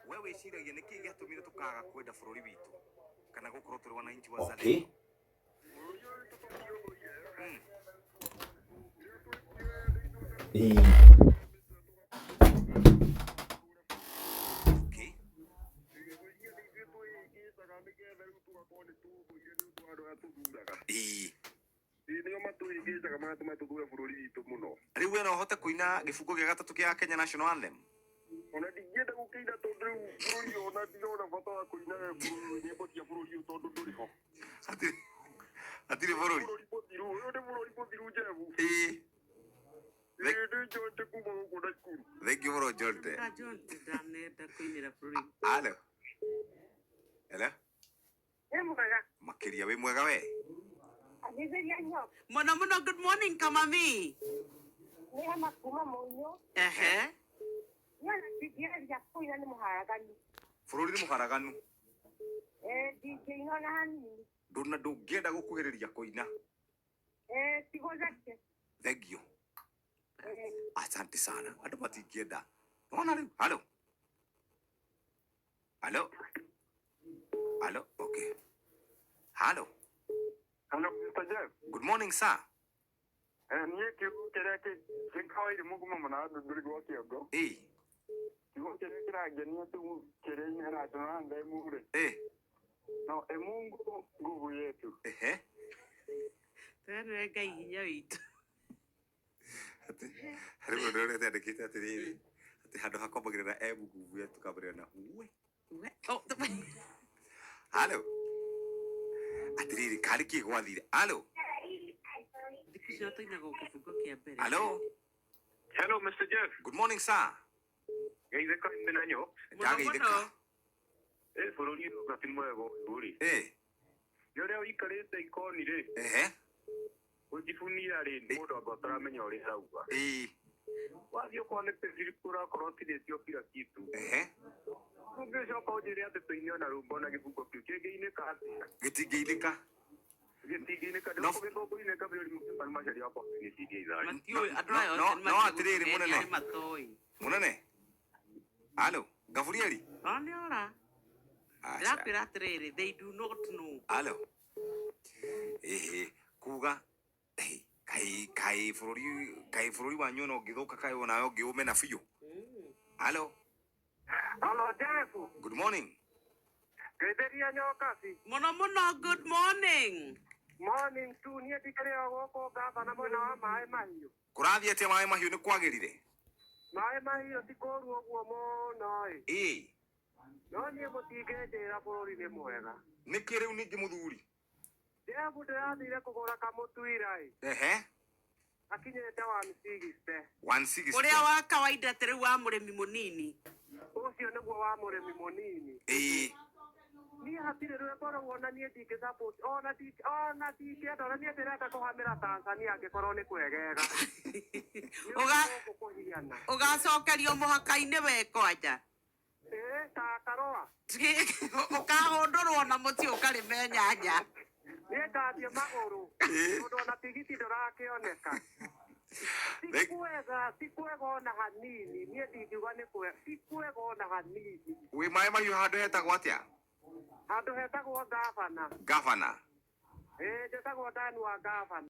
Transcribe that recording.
wewe iciragia niki giatumire tukaga kwenda bururi witu kana gukorwo turi wananchi wazalendo. Riu we no hote kuina gifungo gia gatatu kia Kenya National Anthem? Ona ndingĩenda gũkĩina tondũ rĩu bũrũri ona ndĩrona bata wa kũina nyĩmbo cia bũrũri ũyũ tondũ ndũrĩ ho. Hatirĩ bũrũri. Ũyũ nĩ bũrũri mũthiru Njebu. Ndĩ Jonte kuma gũkũ Nakuru. Thank you mũno Jonte. Jonte ndanenda kũinĩra bũrũri. Hello. Hello. Nĩ mwega. Makĩria wĩ mwega we? Agĩtheria nyo. Mũno good morning Kamami. Nĩ hama kuma Mũinyo. Yona ndingĩgeria kũina nĩ mũharaganu. Bũrũri nĩ mũharaganu. Ndingĩina ona hanini. Ndũngĩenda gũkuhĩrĩria kũina. Tigũtheke. Thank you. Asante sana. Andũ matingĩenda. Ona rĩu. Hello. Hello. Hello. Okay. Hello. Hello, Mr. Jeff. Good morning, sir. Niĩ kiugo kĩrĩa kĩnkawaire mũguma mũno ndũrĩ gwa kĩongo. Kiugo kĩrĩa kĩrangenia tu kĩrĩa National Anthem rĩ. No, Mungu nguvu yetu. Twerere Ngai hinya witũ. Rĩu ndũrĩ tandĩkĩte atĩrĩrĩ. Atĩ handũ hakombagĩrĩra nguvu yetu kabarĩra na uwe. Hello. Atĩrĩrĩ karĩ kĩ gwathire. Hello. Ndikĩcio tũinaga gĩfungo kĩa mbere. Hello. Hello, Mr. Jeff. Good morning, sir. Geithĩka mena nyo. Ndageithĩka. Bũrũri ũyũ gati mwega ũyũ rĩ. Nĩ ũrĩa ũikarĩte ikoni rĩ. Ũnjibunia rĩ mũndũ anga ũtaramenya ũrĩa arauga. Wathiĩ ũkona pĩthiriku ũrakorwo ũtirĩtio kila kitu. Ũngĩcoka ũnjĩre atĩ tũine ona rũmbo na gĩbungo kĩu kĩngĩinĩka atĩa? Gĩtingĩinĩka. No gĩthũngũ-inĩka bũrũri mũkĩmani maciari wakwa gĩciria itharĩ. No atĩrĩrĩ mũnene. Mũnene. Hello. Gaburieli. Ora. Ndĩrakwĩra atĩrĩrĩ, they do not know. Hello. Kuga kai bũrũri wanyu no ngĩthũka kai ona yo ngĩũmena biũ. Hello. Hello, Jeff. Good morning. Geithĩria nyokaci. Mũno good morning. Morning tu niĩ ndikĩrĩ o gũkũ ngabana mwena wa maĩ mahiũ. Kũrathiĩ atĩa maĩ mahiũ nĩ kwagĩrire? Maĩ mahiũ ti kũũru ũguo mũno ĩ. No niĩ mũtingĩnjĩra bũrũri nĩ mwega. Nĩkĩ rĩu ningĩ mũthuri? Jeff ndĩrathire kũgũra kamũtu ira ĩ. Akinyĩte 160. 160. Ũrĩa wa kawaida atĩrĩu wa mũrĩmi mũnini. Ũcio nĩguo wa mũrĩmi mũnini. Niĩ hatirĩ rwĩmbo rũu ona niĩ ndingĩ-support ona ndingĩenda ona niĩ ndĩrenda kũhamĩra Tanzania angĩkorwo nĩ kwegega. Ũgacokerio mũhaka-inĩ we kwanja. Ta karũa. Ũkahũndũrwo na mũtĩ ũkarĩme nyanya. Niĩ ngathiĩ magũrũ. Tondũ ona tigiti ndũrakĩoneka. Ti kwega ona hanini. Niĩ ndingiuga nĩ kwega. Ti kwega ona hanini. Wĩ maĩ mahiũ handũ hetagwo atĩa? Handũ hetagwo Gavana. Gavana. Njĩtagwo Ndani wa Gavana.